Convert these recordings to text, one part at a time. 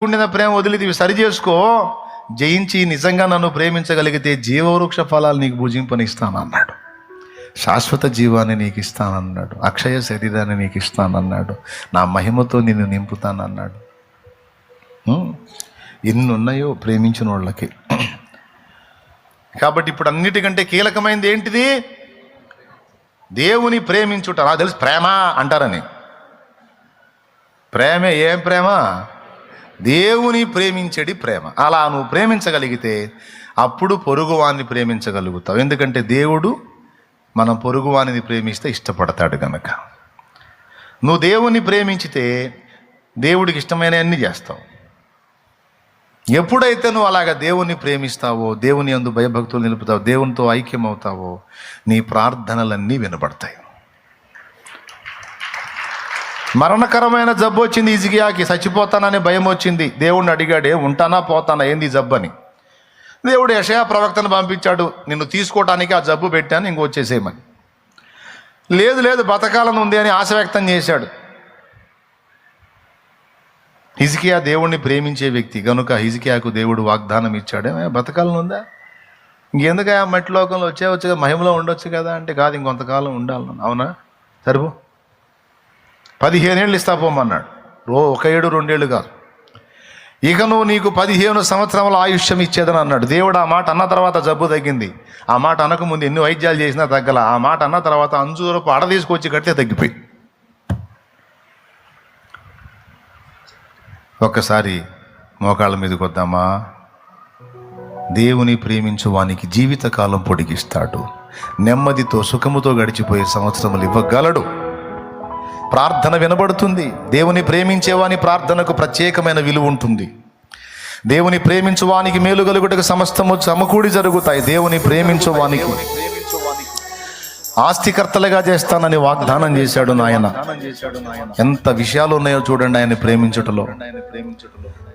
ఉండిన ప్రేమ వదిలిది ఇవి సరి చేసుకో, జయించి నిజంగా నన్ను ప్రేమించగలిగితే జీవవృక్ష ఫలాలు నీకు భుజింపనిస్తానన్నాడు. శాశ్వత జీవాన్ని నీకు ఇస్తానన్నాడు. అక్షయ శరీరాన్ని నీకు ఇస్తానన్నాడు. నా మహిమతో నిన్ను నింపుతానన్నాడు. ఎన్ని ఉన్నాయో ప్రేమించిన వాళ్ళకి. కాబట్టి ఇప్పుడు అన్నిటికంటే కీలకమైనది ఏంటిది? దేవుని ప్రేమించుట. నాకు తెలుసు ప్రేమ అంటారని. ప్రేమే ఏం ప్రేమ? దేవుని ప్రేమించేది ప్రేమ. అలా నువ్వు ప్రేమించగలిగితే అప్పుడు పొరుగువాన్ని ప్రేమించగలుగుతావు. ఎందుకంటే దేవుడు మనం పొరుగువానిని ప్రేమిస్తే ఇష్టపడతాడు కనుక. నువ్వు దేవుని ప్రేమించితే దేవుడికి ఇష్టమైనవన్నీ చేస్తావు. ఎప్పుడైతే నువ్వు అలాగా దేవుని ప్రేమిస్తావో, దేవుని యందు భయభక్తులు నిలుపుతావో, దేవునితో ఐక్యం అవుతావో, నీ ప్రార్థనలన్నీ వినబడతాయి. మరణకరమైన జబ్బు వచ్చింది హిజ్కియాకి. చచ్చిపోతానని భయం వచ్చింది. దేవుణ్ణి అడిగాడే, ఉంటానా పోతానా, ఏంది జబ్బని. దేవుడు యెషయా ప్రవక్తను పంపించాడు, నిన్ను తీసుకోవటానికి ఆ జబ్బు పెట్టాను, ఇంక వచ్చేసేయమని. లేదు లేదు బతకాలను ఉంది అని ఆశ వ్యక్తం చేశాడు. హిజ్కియా దేవుణ్ణి ప్రేమించే వ్యక్తి కనుక హిజ్కియాకు దేవుడు వాగ్దానం ఇచ్చాడు, బతకాలను ఉందా, ఇంకెందుకు ఆ మట్టి లోకంలో వచ్చేవచ్చు కదా, మహిమలో ఉండొచ్చు కదా అంటే, కాదు ఇంకొంతకాలం ఉండాలి. అవునా, సరిపో 15 ఏళ్ళు ఇస్తా పోమన్నాడు. 1 ఏడు 2 ఏళ్ళు కాదు. ఇక నువ్వు నీకు 15 సంవత్సరాల ఆయుష్యం ఇచ్చేదని అన్నాడు. దేవుడు ఆ మాట అన్న తర్వాత జబ్బు తగ్గింది. ఆ మాట అనకముందు ఎన్ని వైద్యాలు చేసినా తగ్గల. ఆ మాట అన్న తర్వాత అంజూరపు అడ తీసుకొచ్చి కడితే తగ్గిపోయి. ఒక్కసారి మోకాళ్ళ మీదకి వద్దామా? దేవుని ప్రేమించు వానికి జీవితకాలం పొడిగిస్తాడు. నెమ్మదితో సుఖముతో గడిచిపోయే సంవత్సరములు ఇవ్వగలడు. ప్రార్థన వినబడుతుంది. దేవుని ప్రేమించేవాని ప్రార్థనకు ప్రత్యేకమైన విలువ ఉంటుంది. దేవుని ప్రేమించువానికి మేలు కలుగుటకు సమస్తము సమకూడి జరుగుతాయి. దేవుని ప్రేమించువానికి ఆస్తికర్తలుగా చేస్తానని వాగ్దానం చేశాడు నాయన. ఎంత విషయాలు ఉన్నాయో చూడండి ఆయన ప్రేమించుటలో.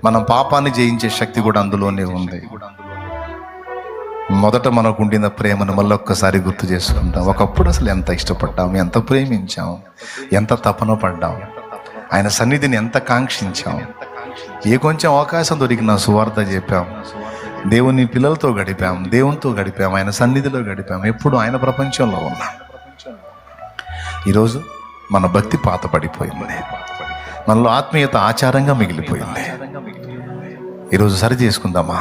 మనం పాపాన్ని జయించే శక్తి కూడా అందులోనే ఉంది. మొదట మనకు ఉండిన ప్రేమను మళ్ళొక్కసారి గుర్తు చేసుకుంటాం. ఒకప్పుడు అసలు ఎంత ఇష్టపడ్డాం, ఎంత ప్రేమించాం, ఎంత తపన పడ్డాం, ఆయన సన్నిధిని ఎంత కాంక్షించాం. ఏ కొంచెం అవకాశం దొరికినా సువార్త చెప్పాం, దేవుని పిల్లలతో గడిపాం, దేవునితో గడిపాం, ఆయన సన్నిధిలో గడిపాం. ఎప్పుడు ఆయన ప్రపంచంలో ఉన్నాం. ఈరోజు మన భక్తి పాత పడిపోయింది, మనలో ఆత్మీయత ఆచారంగా మిగిలిపోయింది. ఈరోజు సరి చేసుకుందామా,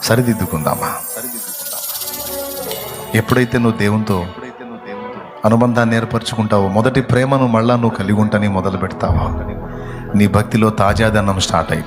సరిదిద్దుకుందామా? ఎప్పుడైతే నువ్వు దేవునితో అనుబంధాన్ని ఏర్పరచుకుంటావో, మొదటి ప్రేమను మళ్ళా నువ్వు కలిగి ఉంటాని మొదలు పెడతావా, నీ భక్తిలో తాజాదనం స్టార్ట్ అయింది.